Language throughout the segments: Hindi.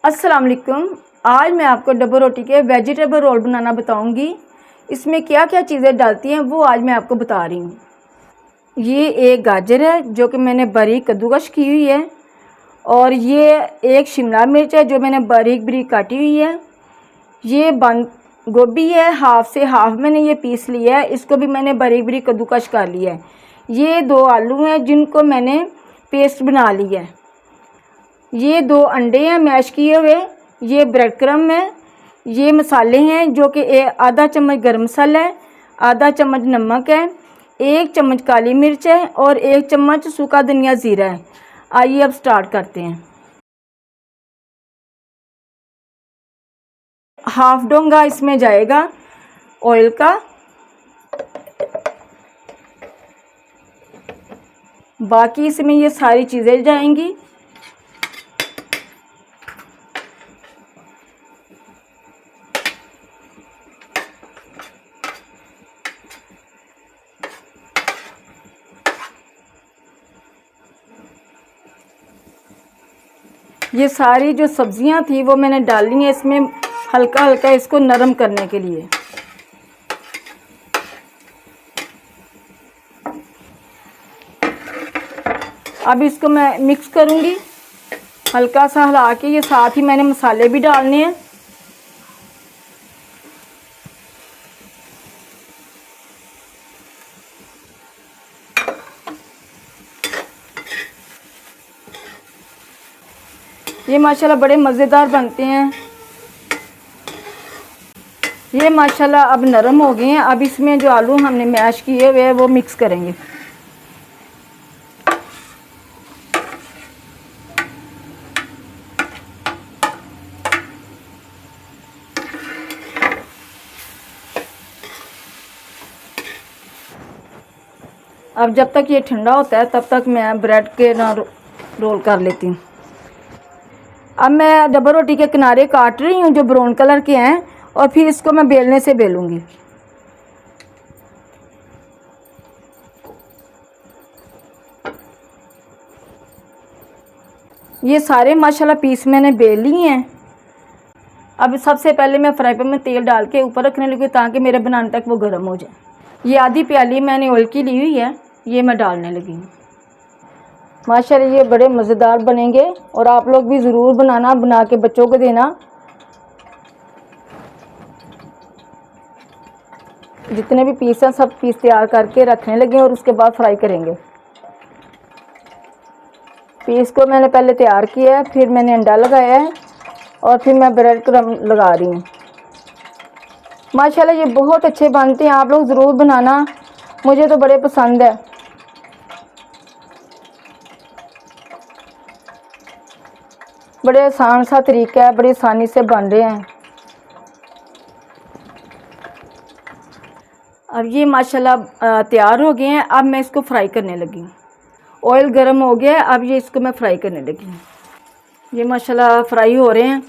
अस्सलाम वालेकुम। आज मैं आपको डबल रोटी के वेजिटेबल रोल बनाना बताऊंगी। इसमें क्या क्या चीज़ें डालती हैं वो आज मैं आपको बता रही हूँ। ये एक गाजर है जो कि मैंने बारीक कद्दूकश की हुई है, और ये एक शिमला मिर्च है जो मैंने बारीक बारीक काटी हुई है। ये बंद गोभी है, हाफ से हाफ मैंने ये पीस लिया है, इसको भी मैंने बारीक बारीक कद्दूकश कर लिया है। ये 2 आलू हैं जिनको मैंने पेस्ट बना लिया है। ये 2 अंडे हैं मैश किए हुए। ये ब्रेड क्रम्ब है। ये मसाले हैं जो कि आधा चम्मच गरम मसाला है, आधा चम्मच नमक है, 1 चम्मच काली मिर्च है और 1 चम्मच सूखा धनिया ज़ीरा है। आइए अब स्टार्ट करते हैं। हाफ डोंगा इसमें जाएगा ऑयल का। बाकी इसमें ये सारी चीज़ें जाएंगी। ये सारी जो सब्जियां थी वो मैंने डाली हैं इसमें, हल्का हल्का इसको नरम करने के लिए। अब इसको मैं मिक्स करूंगी हल्का सा हिला के। ये साथ ही मैंने मसाले भी डालने हैं। ये माशाल्लाह बड़े मज़ेदार बनते हैं। ये माशाल्लाह अब नरम हो गए हैं। अब इसमें जो आलू हमने मैश किए हुए हैं वो मिक्स करेंगे। अब जब तक ये ठंडा होता है तब तक मैं ब्रेड के ना रोल कर लेती हूँ। अब मैं डबल रोटी के किनारे काट रही हूँ जो ब्राउन कलर के हैं, और फिर इसको मैं बेलने से बेलूँगी। ये सारे माशाल्लाह पीस मैंने बेल लिए हैं। अब सबसे पहले मैं फ्राई पैन में तेल डाल के ऊपर रखने लगी ताकि मेरे बनाने तक वो गर्म हो जाए। ये आधी प्याली मैंने ऑयल की ली हुई है, ये मैं डालने लगी हूँ। माशाल्लाह ये बड़े मज़ेदार बनेंगे और आप लोग भी ज़रूर बनाना, बना के बच्चों को देना। जितने भी पीस हैं सब पीस तैयार करके रखने लगे और उसके बाद फ्राई करेंगे। पीस को मैंने पहले तैयार किया है, फिर मैंने अंडा लगाया है और फिर मैं ब्रेड क्रम्ब लगा रही हूँ। माशाल्लाह ये बहुत अच्छे बनते हैं, आप लोग ज़रूर बनाना, मुझे तो बड़े पसंद है। बड़े आसान सा तरीका है, बड़ी आसानी से बन रहे हैं। अब ये माशाल्लाह तैयार हो गए हैं। अब मैं इसको फ्राई करने लगी हूँ। ऑयल गर्म हो गया है, अब ये इसको मैं फ्राई करने लगी हूँ। ये माशाल्लाह फ्राई हो रहे हैं।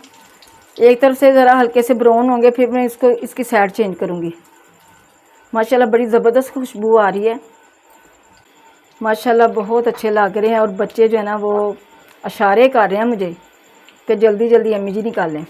एक तरफ से ज़रा हल्के से ब्राउन होंगे, फिर मैं इसको इसकी साइड चेंज करूँगी। माशाल्लाह बड़ी ज़बरदस्त खुशबू आ रही है। माशाल्लाह बहुत अच्छे लग रहे हैं, और बच्चे जो है ना वो इशारे कर रहे हैं मुझे कि जल्दी जल्दी अम्मी जी निकालें।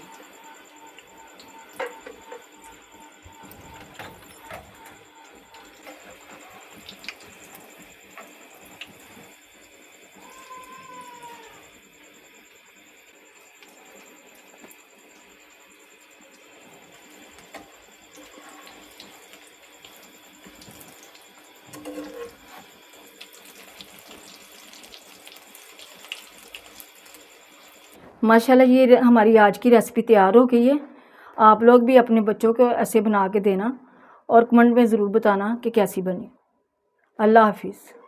माशाल्लाह ये हमारी आज की रेसिपी तैयार हो गई है। आप लोग भी अपने बच्चों को ऐसे बना के देना और कमेंट में ज़रूर बताना कि कैसी बनी। अल्लाह हाफिज़।